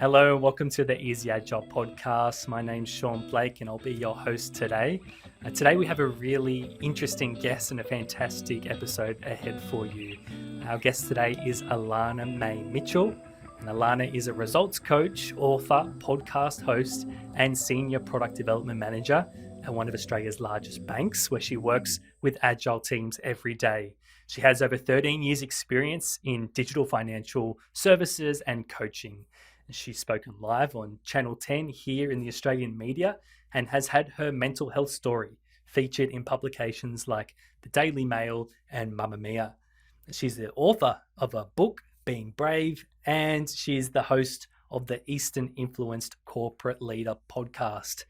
Hello and welcome to the Easy Agile podcast. My name's Sean Blake and I'll be your host today. Today we have a really interesting guest and a fantastic episode ahead for you. Our guest today is Alana Mai Mitchell. And Alana is a results coach, author, podcast host, and senior product development manager at one of Australia's largest banks, where she works with agile teams every day. She has over 13 years experience in digital financial services and coaching. She's spoken live on Channel 10 here in the Australian media and has had her mental health story featured in publications like the Daily Mail and Mamma Mia. She's the author of a book, Being Brave, and she's the host of the Eastern Influenced Corporate Leader podcast.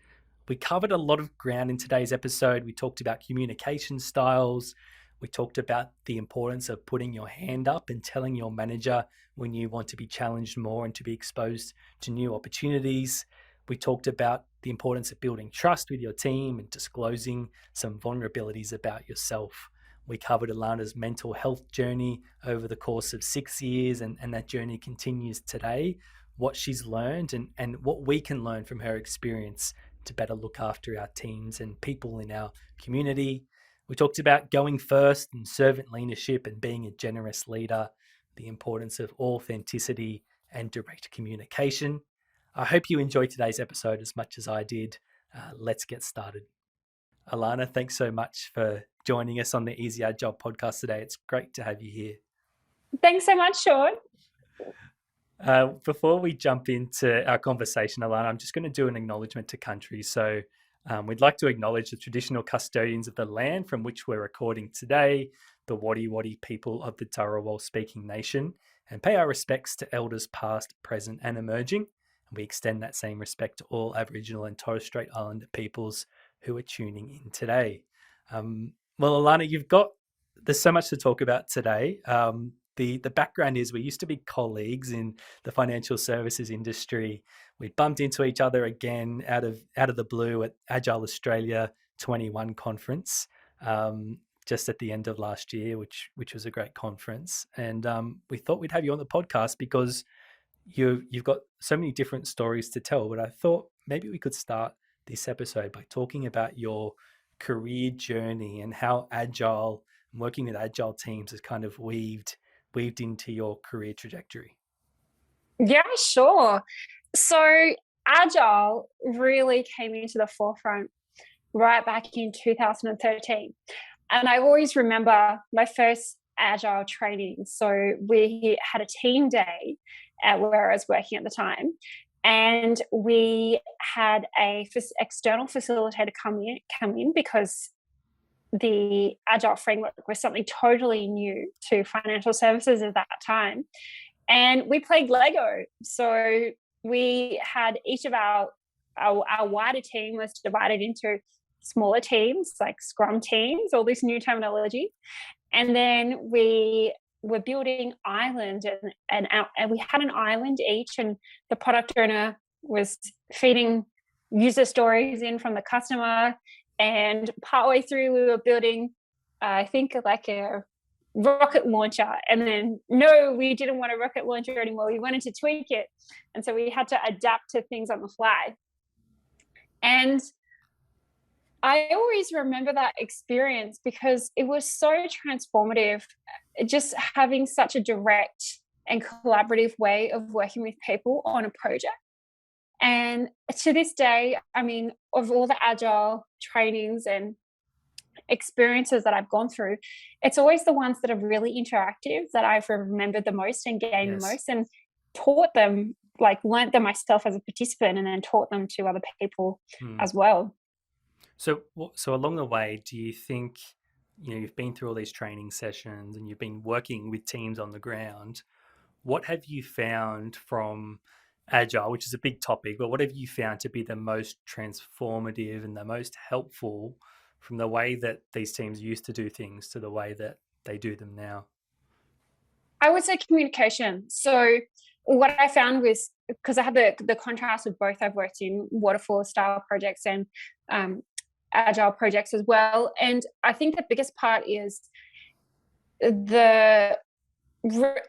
We covered a lot of ground in today's episode. We talked about communication styles. We talked about the importance of putting your hand up and telling your manager when you want to be challenged more and to be exposed to new opportunities. We talked about the importance of building trust with your team and disclosing some vulnerabilities about yourself. We covered Alana's mental health journey over the course of 6 years, and that journey continues today, what she's learned and what we can learn from her experience to better look after our teams and people in our community. We talked about going first and servant leadership and being a generous leader, the importance of authenticity and direct communication. I hope you enjoyed today's episode as much as I did. Let's get started. Alana, thanks so much for joining us on the Easy Agile podcast today. It's great to have you here. Thanks so much, Sean. Before we jump into our conversation, Alana, I'm just going to do an acknowledgement to country. So we'd like to acknowledge the traditional custodians of the land from which we're recording today, the Wadi Wadi people of the Dharawal speaking nation, and pay our respects to elders past, present and emerging. And we extend that same respect to all Aboriginal and Torres Strait Islander peoples who are tuning in today. Well, Alana, there's so much to talk about today. The background is we used to be colleagues in the financial services industry. We bumped into each other again out of the blue at Agile Australia 21 conference just at the end of last year, which was a great conference. And we thought we'd have you on the podcast because you've got so many different stories to tell. But I thought maybe we could start this episode by talking about your career journey and how Agile and working with Agile teams has kind of weaved into your career trajectory. Yeah, sure. So Agile really came into the forefront right back in 2013. And I always remember my first Agile training. So we had a team day where I was working at the time. And we had a external facilitator come in because the Agile framework was something totally new to financial services at that time. And we played Lego. So we had each of our wider team was divided into smaller teams, like Scrum teams, all this new terminology. And then we were building island and we had an island each, and the product owner was feeding user stories in from the customer. And partway through, we were building, I think, like a rocket launcher. And then, no, we didn't want a rocket launcher anymore. We wanted to tweak it. And so we had to adapt to things on the fly. And I always remember that experience because it was so transformative, just having such a direct and collaborative way of working with people on a project. And to this day, I mean, of all the Agile trainings and experiences that I've gone through, it's always the ones that are really interactive that I've remembered the most and gained the most, and taught them, like learnt them myself as a participant and then taught them to other people as well. So along the way, do you think, you've been through all these training sessions and you've been working with teams on the ground, what have you found from Agile, which is a big topic, but what have you found to be the most transformative and the most helpful from the way that these teams used to do things to the way that they do them now? I would say communication. So what I found was, because I had the contrast of both, I've worked in waterfall style projects and Agile projects as well. And I think the biggest part is the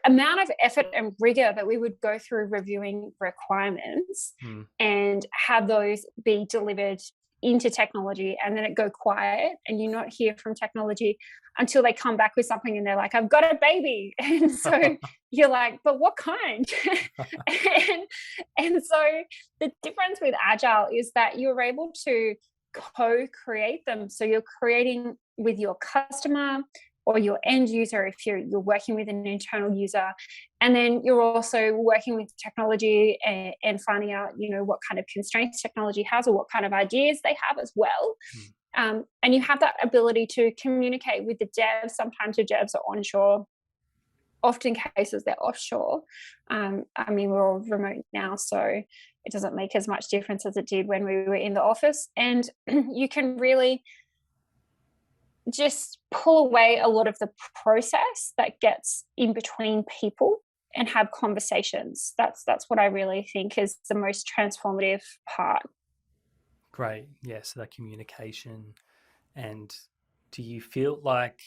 amount of effort and rigor that we would go through reviewing requirements and have those be delivered into technology, and then it go quiet and you not hear from technology until they come back with something and they're like, I've got a baby. And so you're like, but what kind? and so the difference with Agile is that you're able to co-create them. So you're creating with your customer or your end user if you're working with an internal user, and then you're also working with technology and finding out, what kind of constraints technology has or what kind of ideas they have as well. And you have that ability to communicate with the devs. Sometimes the devs are onshore, often cases they're offshore. We're all remote now, so it doesn't make as much difference as it did when we were in the office. And you can really just pull away a lot of the process that gets in between people and have conversations. That's what I really think is the most transformative part. Great. Yeah, so that communication. And do you feel like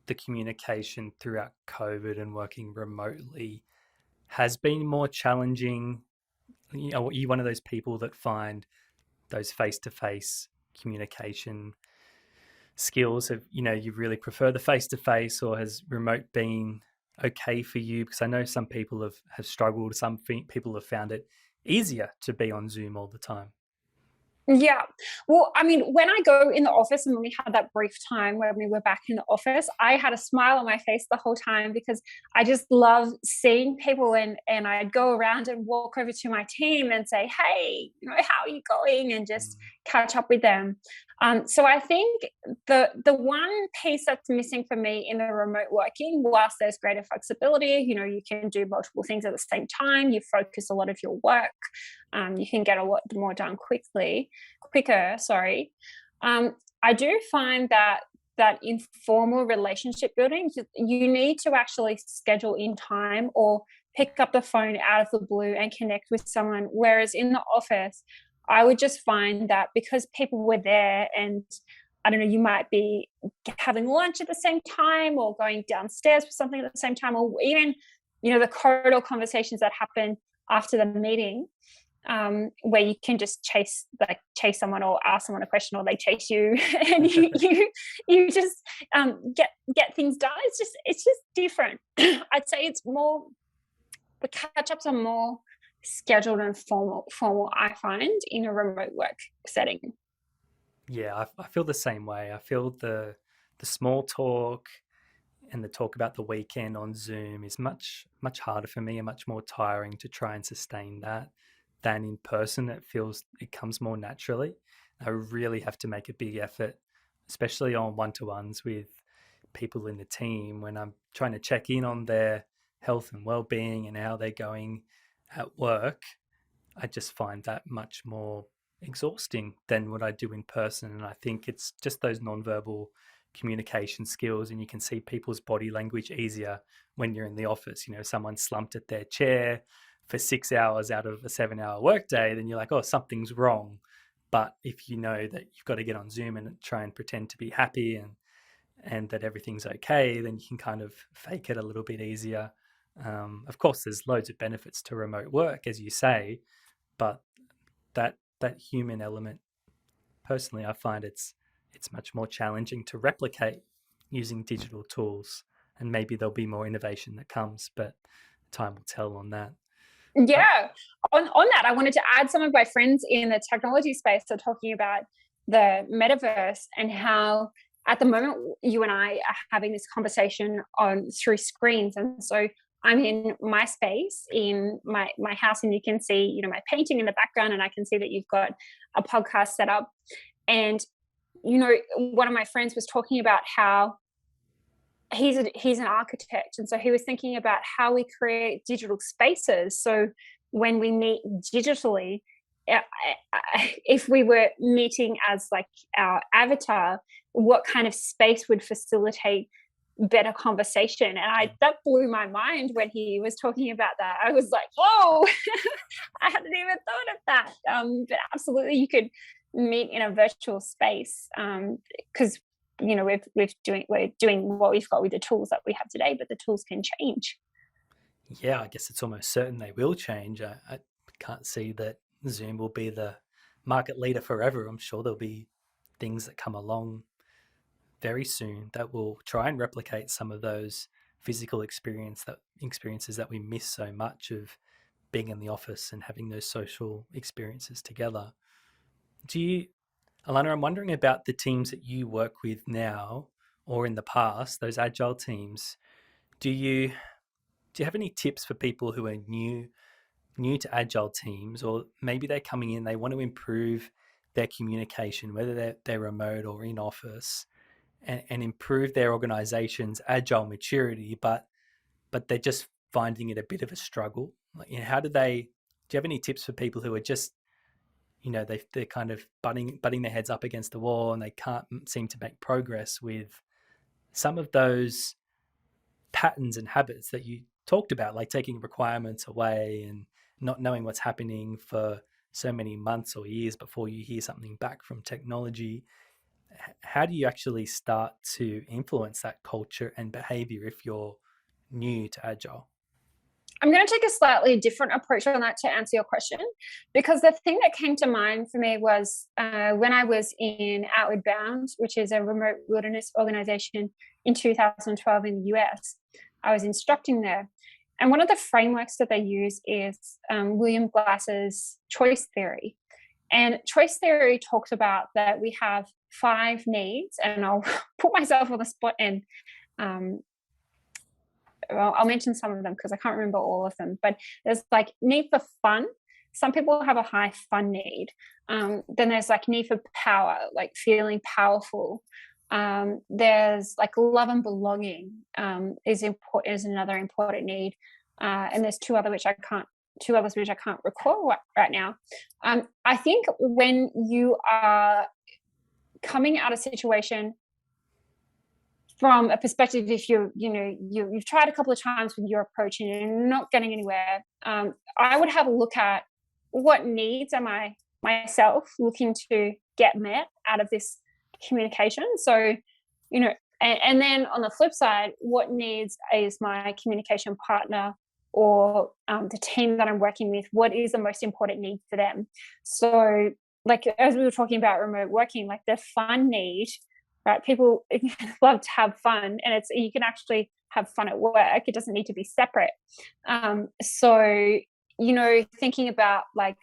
the communication throughout COVID and working remotely has been more challenging? Are you one of those people that find those face-to-face communication skills you really prefer the face-to-face, or has remote been okay for you? Because I know some people have struggled. Some people have found it easier to be on Zoom all the time. Yeah. Well, when I go in the office, and when we had that brief time when we were back in the office, I had a smile on my face the whole time because I just love seeing people, and I'd go around and walk over to my team and say, hey, how are you going? And just catch up with them. So I think the one piece that's missing for me in the remote working, whilst there's greater flexibility, you can do multiple things at the same time, you focus a lot of your work, you can get a lot more done quicker. I do find that informal relationship building, you need to actually schedule in time or pick up the phone out of the blue and connect with someone. Whereas in the office, I would just find that because people were there, and I don't know, you might be having lunch at the same time or going downstairs for something at the same time, or even, the corridor conversations that happen after the meeting, where you can just chase someone or ask someone a question, or they chase you and you just get things done. It's just different. I'd say it's more, the catch-ups are more scheduled and formal, I find, in a remote work setting. Yeah, I feel the same way. I feel the small talk and the talk about the weekend on Zoom is much harder for me and much more tiring to try and sustain that than in person. It comes more naturally. I really have to make a big effort, especially on one-to-ones with people in the team, when I'm trying to check in on their health and well-being and how they're going at work. I just find that much more exhausting than what I do in person. And I think it's just those nonverbal communication skills, and you can see people's body language easier when you're in the office. Someone slumped at their chair for 6 hours out of a 7-hour workday, then you're like, oh, something's wrong. But if you know that you've got to get on Zoom and try and pretend to be happy and that everything's okay, then you can kind of fake it a little bit easier. Of course, there's loads of benefits to remote work, as you say, but that human element, personally, I find it's much more challenging to replicate using digital tools. And maybe there'll be more innovation that comes, but time will tell on that. Yeah. On that, I wanted to add, some of my friends in the technology space are talking about the metaverse and how at the moment you and I are having this conversation through screens. And so I'm in my space in my house, and you can see, my painting in the background, and I can see that you've got a podcast set up. And, one of my friends was talking about how he's an architect, and so he was thinking about how we create digital spaces. So when we meet digitally, if we were meeting as like our avatar, what kind of space would facilitate better conversation? And that blew my mind when he was talking about that. I was like, whoa, I hadn't even thought of that. But absolutely, you could meet in a virtual space, because we're doing what we've got with the tools that we have today, but the tools can change. Yeah, I guess it's almost certain they will change. I can't see that Zoom will be the market leader forever. I'm sure there'll be things that come along very soon that will try and replicate some of those physical experiences that we miss so much of being in the office and having those social experiences together. Alana, I'm wondering about the teams that you work with now or in the past, those agile teams. Do you have any tips for people who are new to agile teams, or maybe they're coming in, they want to improve their communication, whether they're remote or in office, and improve their organization's agile maturity, but they're just finding it a bit of a struggle? Like, how do you have any tips for people who are just, they're kind of butting their heads up against the wall and they can't seem to make progress with some of those patterns and habits that you talked about, like taking requirements away and not knowing what's happening for so many months or years before you hear something back from technology? How do you actually start to influence that culture and behavior if you're new to Agile? I'm going to take a slightly different approach on that to answer your question, because the thing that came to mind for me was when I was in Outward Bound, which is a remote wilderness organization in 2012 in the US. I was instructing there. And one of the frameworks that they use is William Glass's choice theory. And choice theory talks about that we have 5 needs, and I'll put myself on the spot and I'll mention some of them because I can't remember all of them, but there's like need for fun. Some people have a high fun need. Then there's like need for power, like feeling powerful. There's like love and belonging is another important need. And there's two others which I can't recall right now. I think when you are coming out of a situation from a perspective, if you've tried a couple of times with your approach and you're not getting anywhere, I would have a look at what needs am I myself looking to get met out of this communication. So, and then on the flip side, what needs is my communication partner or the team that I'm working with, what is the most important need for them? So, like as we were talking about remote working, like the fun need, right? People love to have fun, and you can actually have fun at work. It doesn't need to be separate. So, thinking about like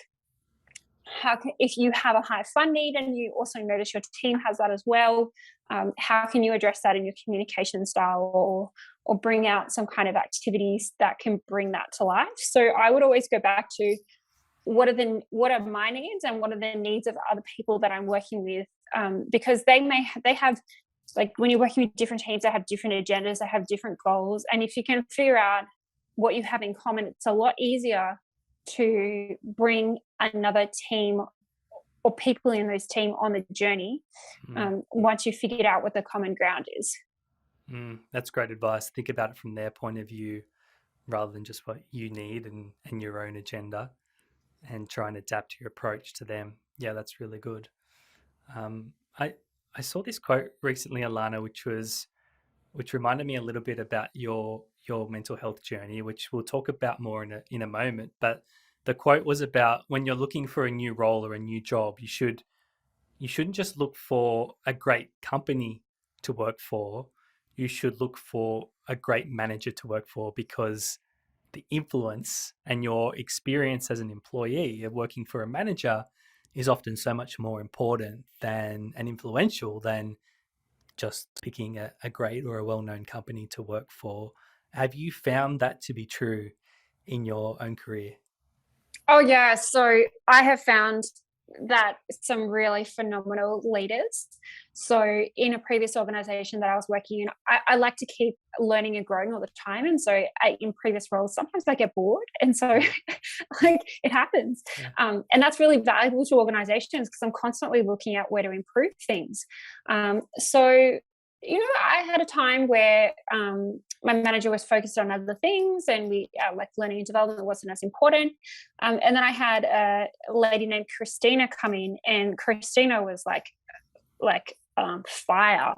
if you have a high fun need and you also notice your team has that as well, how can you address that in your communication style or bring out some kind of activities that can bring that to life? So I would always go back to what are my needs and what are the needs of other people that I'm working with, because they have, like when you're working with different teams, they have different agendas, they have different goals, and if you can figure out what you have in common, it's a lot easier to bring another team or people in those team on the journey once you figured out what the common ground is. That's great advice. Think about it from their point of view rather than just what you need and your own agenda, and try and adapt your approach to them. Yeah, that's really good. I saw this quote recently, Alana, which reminded me a little bit about your mental health journey, which we'll talk about more in a moment. But the quote was about when you're looking for a new role or a new job, you shouldn't just look for a great company to work for. You should look for a great manager to work for, because the influence and your experience as an employee of working for a manager is often so much more important and influential than just picking a great or a well-known company to work for. Have you found that to be true in your own career? Oh yeah, so I have found that some really phenomenal leaders. So in a previous organization that I was working in, I like to keep learning and growing all the time. And so in previous roles, sometimes I get bored. And so like it happens. Yeah. And that's really valuable to organizations because I'm constantly looking at where to improve things. So I had a time where my manager was focused on other things, and we like learning and development wasn't as important. And then I had a lady named Christina come in, and Christina was like fire.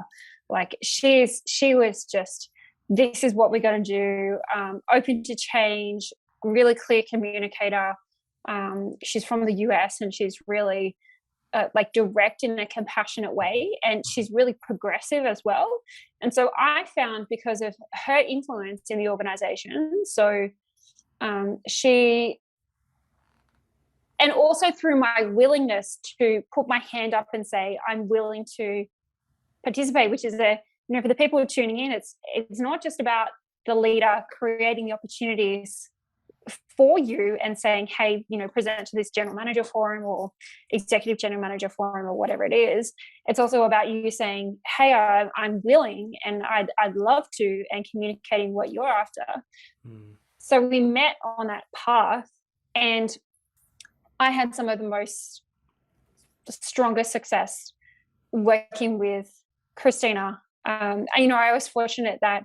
Like she was just, this is what we're going to do, open to change, really clear communicator. She's from the US, and she's really like direct in a compassionate way, and she's really progressive as well. And so I found, because of her influence in the organization, so she, and also through my willingness to put my hand up and say I'm willing to participate, which is for the people who are tuning in, it's not just about the leader creating the opportunities for you and saying, hey, present to this general manager forum or executive general manager forum or whatever it is. It's also about you saying, hey, I'm willing and I'd love to, and communicating what you're after. So we met on that path, and I had some of the strongest success working with Christina. I was fortunate that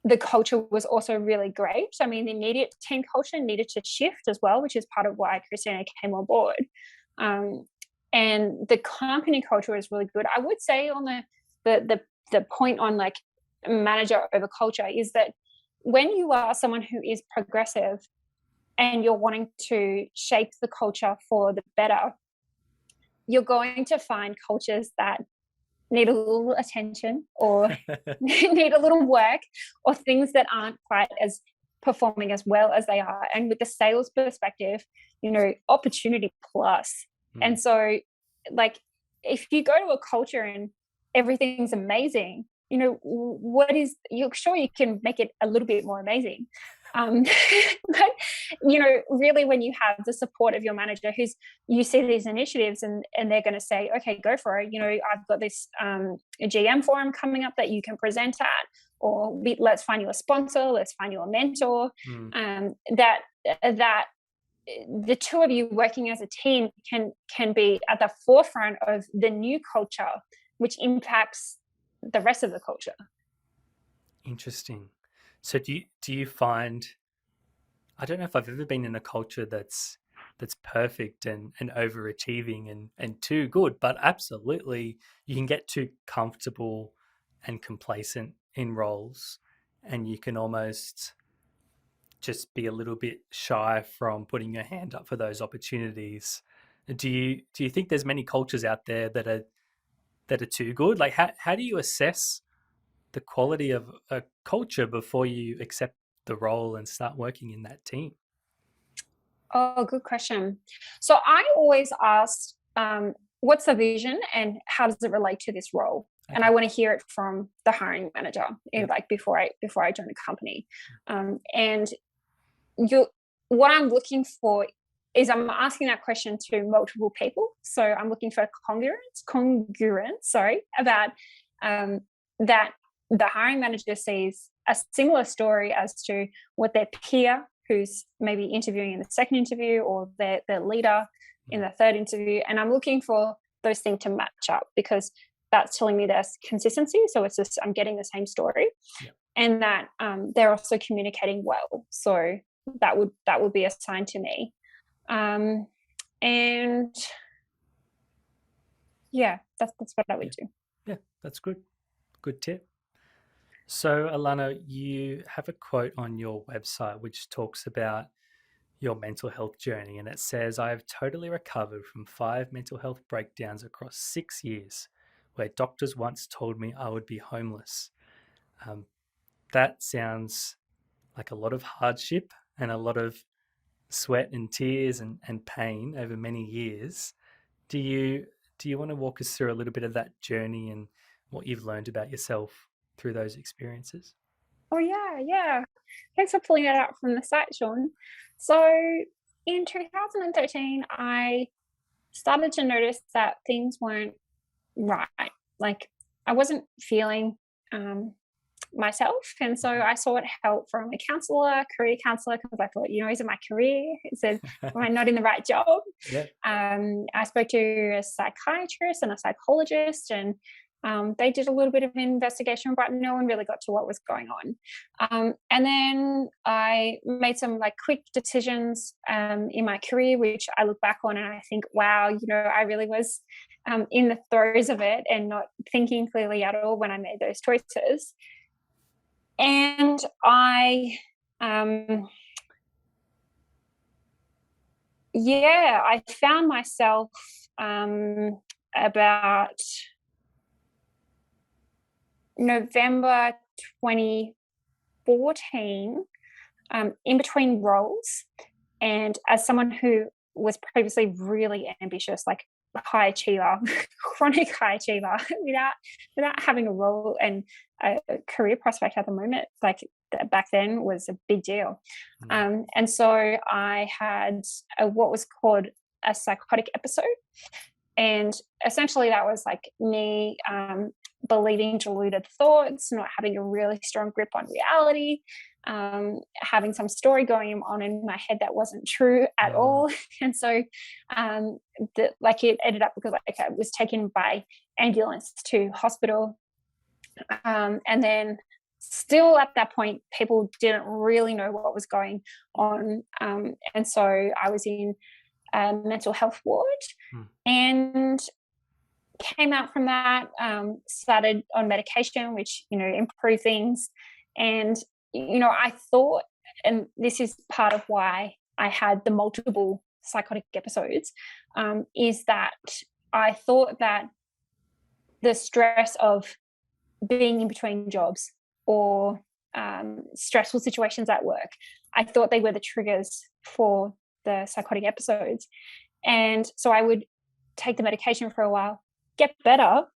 the culture was also really great. I mean, the immediate team culture needed to shift as well, which is part of why Christina came on board. And the company culture is really good. I would say on the point on like manager over culture is that when you are someone who is progressive and you're wanting to shape the culture for the better, you're going to find cultures that need a little attention or need a little work, or things that aren't quite as performing as well as they are. And with the sales perspective, opportunity plus. And so like, if you go to a culture and everything's amazing, you're sure you can make it a little bit more amazing. But really, when you have the support of your manager, you see these initiatives and they're going to say, okay, go for it. I've got this GM forum coming up that you can present at, or let's find you a sponsor, let's find you a mentor. That the two of you working as a team can be at the forefront of the new culture, which impacts the rest of the culture. Interesting. So do you find, I don't know if I've ever been in a culture that's perfect and overachieving and too good, but absolutely you can get too comfortable and complacent in roles, and you can almost just be a little bit shy from putting your hand up for those opportunities. Do you think there's many cultures out there that are too good? Like how do you assess the quality of a culture before you accept the role and start working in that team? Oh, good question. So I always ask, what's the vision and how does it relate to this role? Okay. And I want to hear it from the hiring manager, like before I join a company. And what I'm looking for is I'm asking that question to multiple people. So I'm looking for congruence, about that the hiring manager sees a similar story as to what their peer, who's maybe interviewing in the second interview, or their leader in the third interview. And I'm looking for those things to match up, because that's telling me there's consistency. So it's just, I'm getting the same story, and that they're also communicating well. So that would be a sign to me. And yeah, that's what I would do. Yeah, that's good. Good tip. So, Alana, you have a quote on your website which talks about your mental health journey, and it says, I have totally recovered from 5 mental health breakdowns across 6 years, where doctors once told me I would be homeless. That sounds like a lot of hardship and a lot of sweat and tears and pain over many years. Do you want to walk us through a little bit of that journey and what you've learned about yourself through those experiences? Oh yeah. Thanks for pulling that out from the site, Sean. So in 2013, I started to notice that things weren't right. Like I wasn't feeling myself. And so I sought help from a career counselor, because I thought, is it my career? Is it, am I not in the right job? I spoke to a psychiatrist and a psychologist, and They did a little bit of an investigation, but no one really got to what was going on. And then I made some like quick decisions in my career, which I look back on and I think, wow, I really was in the throes of it and not thinking clearly at all when I made those choices. And I found myself about November 2014 in between roles. And as someone who was previously really ambitious, like high achiever, chronic high achiever, without having a role and a career prospect at the moment, like back then was a big deal. And so I had what was called a psychotic episode. And essentially that was like me believing deluded thoughts, not having a really strong grip on reality, having some story going on in my head that wasn't true at all. And so it ended up because I was taken by ambulance to hospital. And then still at that point, people didn't really know what was going on. And so I was in a mental health ward and came out from that, started on medication, which, improved things. And, I thought, and this is part of why I had the multiple psychotic episodes, is that I thought that the stress of being in between jobs or stressful situations at work, I thought they were the triggers for the psychotic episodes. And so I would take the medication for a while, get better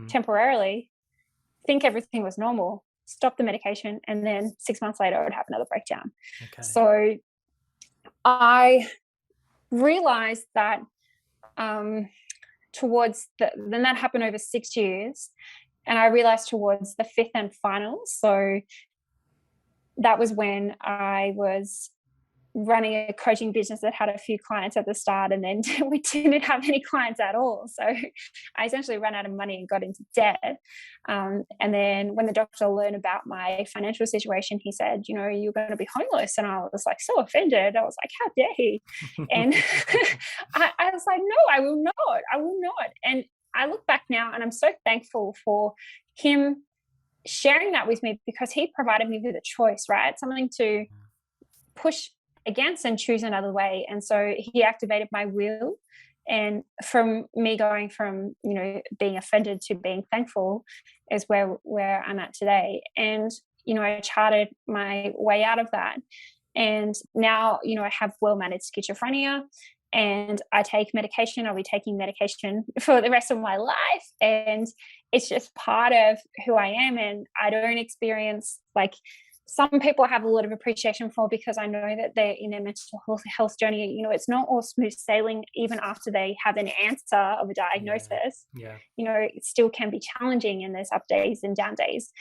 temporarily, think everything was normal, stop the medication, and then 6 months later I would have another breakdown. Okay. So I realized that then that happened over 6 years, and I realized towards the fifth and final, so that was when I was running a coaching business that had a few clients at the start, and then we didn't have any clients at all. So I essentially ran out of money and got into debt. And then when the doctor learned about my financial situation, he said, you're going to be homeless. And I was like so offended. I was like, how dare he? And I was like, no, I will not. And I look back now and I'm so thankful for him sharing that with me, because he provided me with a choice, right? Something to push against and choose another way. And so he activated my will, and from me going from being offended to being thankful is where I'm at today. And I charted my way out of that, and now I have well managed schizophrenia, and I take medication. I'll be taking medication for the rest of my life, and it's just part of who I am. And I don't experience like some people have a lot of appreciation for, because I know that they're in their mental health journey. It's not all smooth sailing even after they have an answer of a diagnosis. Yeah. It still can be challenging, and there's up days and down days.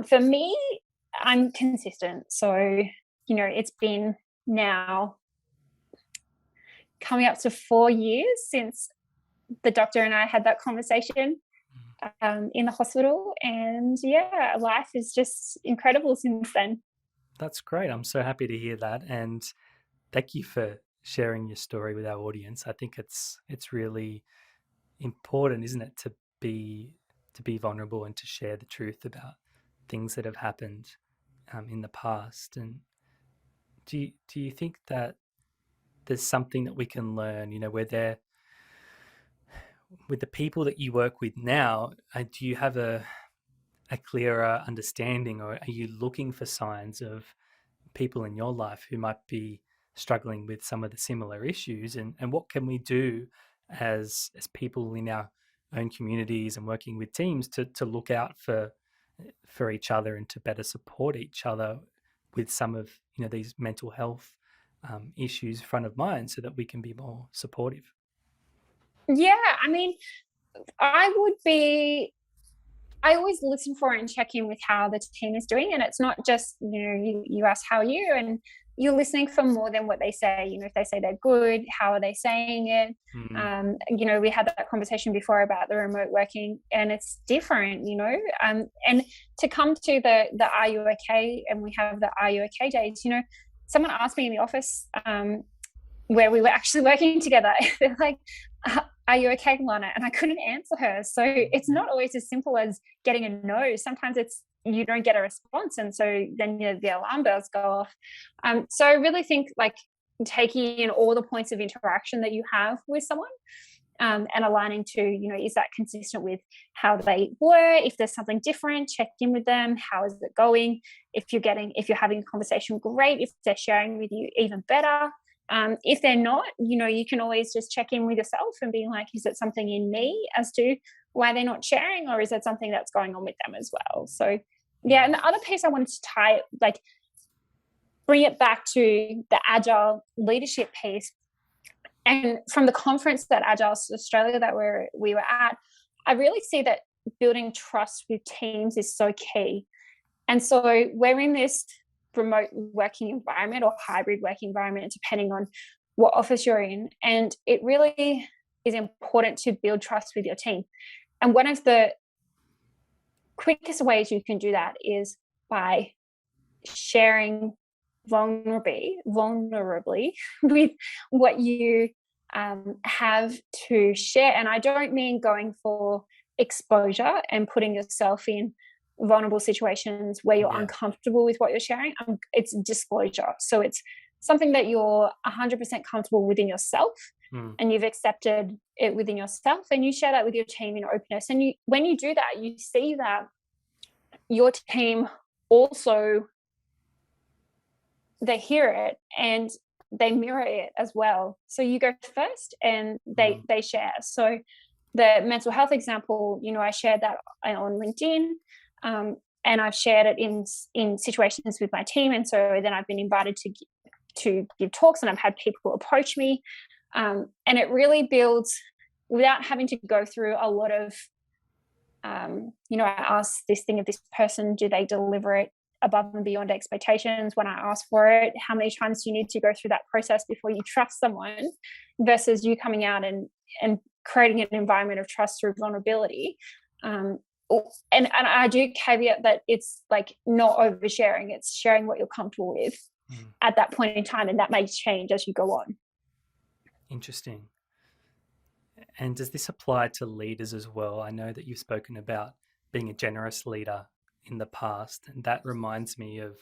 For me, I'm consistent. So, it's been now coming up to 4 years since the doctor and I had that conversation in the hospital, and life is just incredible since then. That's great. I'm so happy to hear that, and thank you for sharing your story with our audience. I think it's really important, isn't it, to be vulnerable and to share the truth about things that have happened in the past. And do you think that there's something that we can learn, with the people that you work with now, do you have a clearer understanding, or are you looking for signs of people in your life who might be struggling with some of the similar issues? And what can we do as people in our own communities and working with teams to look out for each other and to better support each other with some of these mental health issues front of mind, so that we can be more supportive? Yeah, I mean, I always listen for and check in with how the team is doing. And it's not just, you ask, how are you? And you're listening for more than what they say. If they say they're good, how are they saying it? We had that conversation before about the remote working, and it's different, and to come to the are you okay, and we have the are you okay days. Someone asked me in the office where we were actually working together, they're like, are you okay, Alana? And I couldn't answer her. So it's not always as simple as getting a no. Sometimes it's you don't get a response, and so then the alarm bells go off. So I really think like taking in all the points of interaction that you have with someone, and aligning to, is that consistent with how they were? If there's something different, check in with them. How is it going? If you're having a conversation, great. If they're sharing with you, even better. If they're not, you can always just check in with yourself and be like, is it something in me as to why they're not sharing, or is it something that's going on with them as well? So yeah. And the other piece I wanted to bring it back to the Agile leadership piece. And from the conference that Agile Australia that we were at, I really see that building trust with teams is so key. And so we're in this remote working environment or hybrid working environment, depending on what office you're in. And it really is important to build trust with your team. And one of the quickest ways you can do that is by sharing vulnerably with what you have to share. And I don't mean going for exposure and putting yourself in vulnerable situations where you're uncomfortable with what you're sharing. It's disclosure. So it's something that you're 100% comfortable within yourself, and you've accepted it within yourself, and you share that with your team in openness. And when you do that, you see that your team also, they hear it and they mirror it as well. So you go first and they share. So the mental health example, I shared that on LinkedIn, and I've shared it in situations with my team. And so then I've been invited to give talks, and I've had people approach me, and it really builds without having to go through a lot of, I ask this thing of this person, do they deliver it above and beyond expectations when I ask for it? How many times do you need to go through that process before you trust someone, versus you coming out and creating an environment of trust through vulnerability. And I do caveat that it's like not oversharing, it's sharing what you're comfortable with at that point in time, and that may change as you go on. Interesting. And does this apply to leaders as well? I know that you've spoken about being a generous leader in the past, and that reminds me of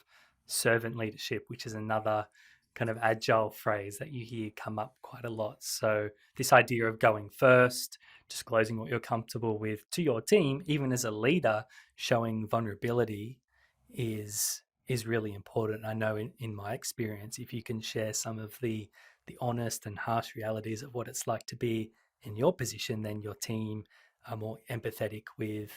servant leadership, which is another kind of agile phrase that you hear come up quite a lot. So this idea of going first, disclosing what you're comfortable with to your team, even as a leader, showing vulnerability is really important. I know in my experience, if you can share some of the honest and harsh realities of what it's like to be in your position, then your team are more empathetic with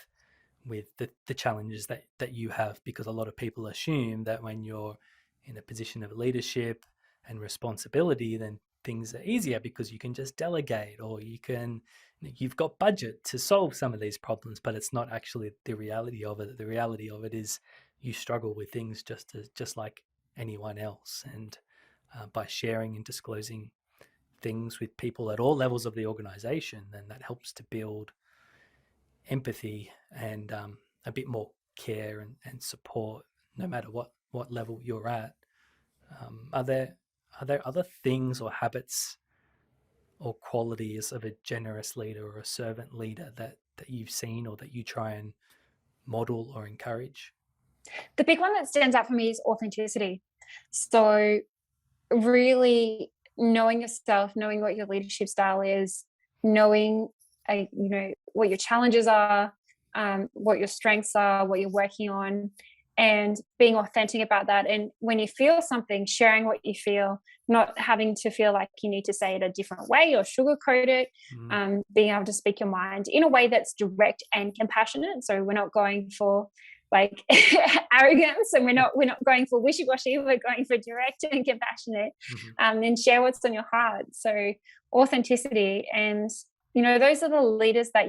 the challenges that you have, because a lot of people assume that when you're in a position of leadership and responsibility, then things are easier because you can just delegate, or you've got budget to solve some of these problems. But it's not actually the reality of it. The reality of it is you struggle with things just like anyone else. And by sharing and disclosing things with people at all levels of the organization, then that helps to build empathy and a bit more care and support, no matter what level you're at. Are there other things or habits or qualities of a generous leader or a servant leader that you've seen or that you try and model or encourage? The big one that stands out for me is authenticity. So really knowing yourself, knowing what your leadership style is, knowing what your challenges are, what your strengths are, what you're working on, and being authentic about that. And when you feel something, sharing what you feel, not having to feel like you need to say it a different way or sugarcoat it, being able to speak your mind in a way that's direct and compassionate. So we're not going for like arrogance, and we're not going for wishy-washy, we're going for direct and compassionate, and share what's on your heart. So authenticity. And those are the leaders that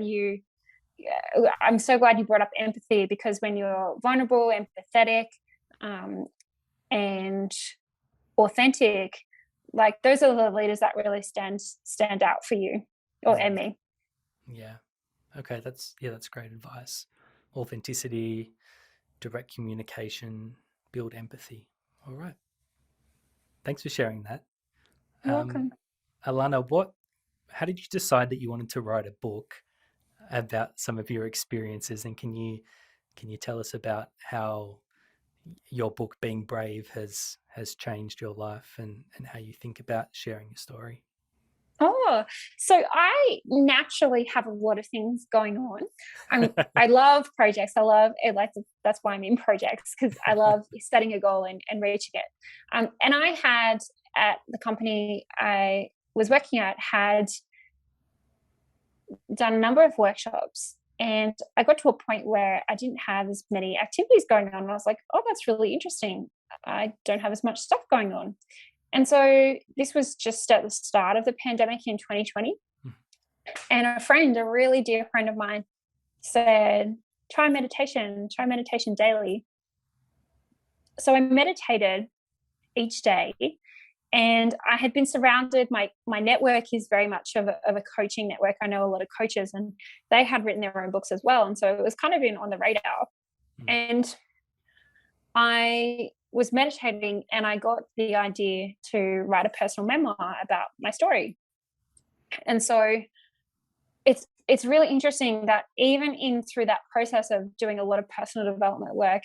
I'm so glad you brought up empathy, because when you're vulnerable, empathetic, and authentic, like those are the leaders that really stand out for you and me. Yeah. Okay, that's great advice. Authenticity, direct communication, build empathy. All right. Thanks for sharing that. You're welcome. Alana, how did you decide that you wanted to write a book about some of your experiences, and can you tell us about how your book Being Brave has changed your life, and how you think about sharing your story? Oh, so I naturally have a lot of things going on. I love projects. I love it. Like that's why I'm in projects, because I love setting a goal and reaching it. And I had at the company I was working at had done a number of workshops, and I got to a point where I didn't have as many activities going on. And I was like, oh, that's really interesting. I don't have as much stuff going on. And so this was just at the start of the pandemic in 2020. And a really dear friend of mine said, try meditation daily. So I meditated each day, and I had been surrounded, my network is very much of a coaching network. I know a lot of coaches, and they had written their own books as well. And so it was kind of been on the radar. And I was meditating, and I got the idea to write a personal memoir about my story. And so it's really interesting that even through that process of doing a lot of personal development work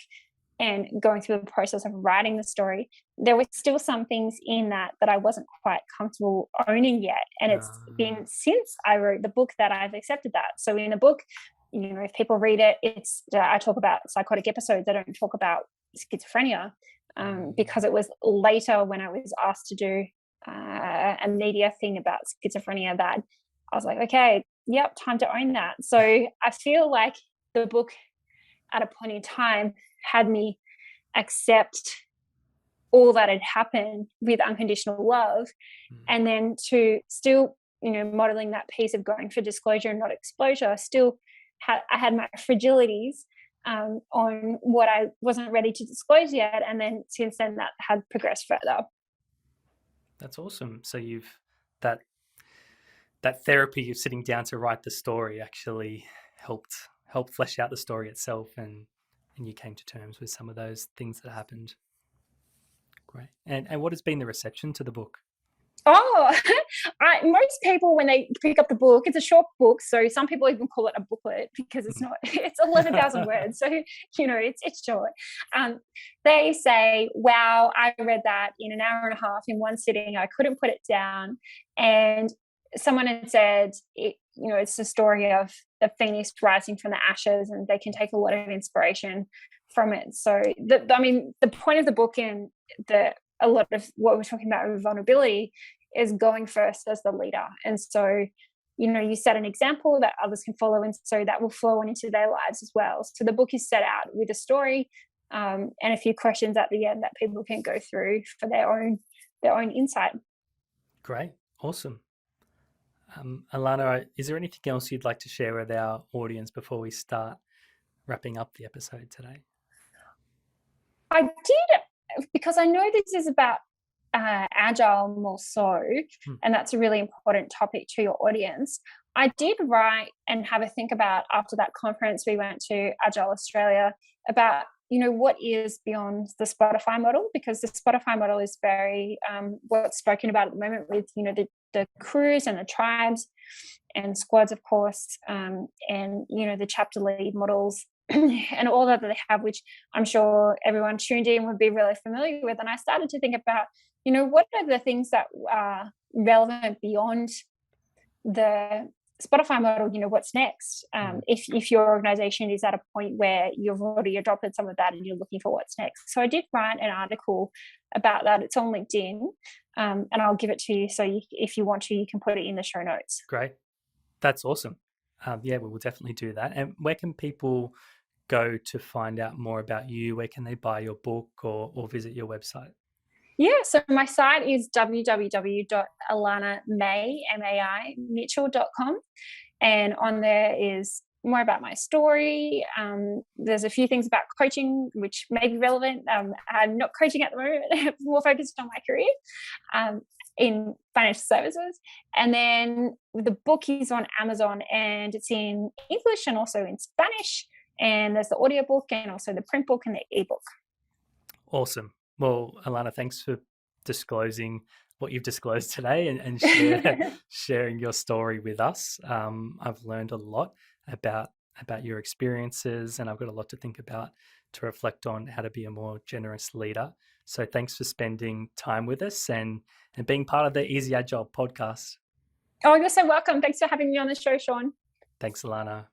and going through the process of writing the story, there were still some things in that I wasn't quite comfortable owning yet. And it's been since I wrote the book that I've accepted that. So in the book, if people read it, I talk about psychotic episodes. I don't talk about schizophrenia, because it was later when I was asked to do a media thing about schizophrenia that I was like, okay, yep, time to own that. So I feel like the book at a point in time had me accept all that had happened with unconditional love, and then to still, modeling that piece of going for disclosure and not exposure, I had my fragilities on what I wasn't ready to disclose yet. And then since then that had progressed further. That's awesome. So that therapy of sitting down to write the story actually helped flesh out the story itself, and you came to terms with some of those things that happened. Great. And what has been the reception to the book? Oh, most people, when they pick up the book, it's a short book. So some people even call it a booklet, because it's 11,000 words. So, it's short. They say, wow, I read that in an hour and a half in one sitting. I couldn't put it down. And someone had said, it's the story of the phoenix rising from the ashes, and they can take a lot of inspiration from it. So the point of the book, and a lot of what we're talking about with vulnerability, is going first as the leader. And so, you set an example that others can follow, and so that will flow on into their lives as well. So the book is set out with a story, and a few questions at the end that people can go through for their own insight. Great. Awesome. Alana, is there anything else you'd like to share with our audience before we start wrapping up the episode today? I did, because I know this is about Agile more so, and that's a really important topic to your audience. I did write and have a think about, after that conference we went to, Agile Australia, about what is beyond the Spotify model, because the Spotify model is very what's spoken about at the moment with the crews and the tribes and squads, of course, and the chapter lead models and all that they have, which I'm sure everyone tuned in would be really familiar with. And I started to think about, what are the things that are relevant beyond the Spotify model? What's next? If your organization is at a point where you've already adopted some of that and you're looking for what's next. So I did write an article about that. It's on LinkedIn, and I'll give it to you. So if you want to, you can put it in the show notes. Great. That's awesome. We will definitely do that. And where can people go to find out more about you? Where can they buy your book or visit your website? Yeah, so my site is www.alanamai.mitchell.com, and on there is more about my story. There's a few things about coaching which may be relevant. I'm not coaching at the moment, more focused on my career in financial services. And then the book is on Amazon, and it's in English and also in Spanish. And there's the audiobook and also the print book and the ebook. Awesome. Well, Alana, thanks for disclosing what you've disclosed today and sharing your story with us. I've learned a lot about your experiences, and I've got a lot to think about to reflect on how to be a more generous leader. So thanks for spending time with us and being part of the Easy Agile podcast. Oh, you're so welcome. Thanks for having me on the show, Sean. Thanks, Alana.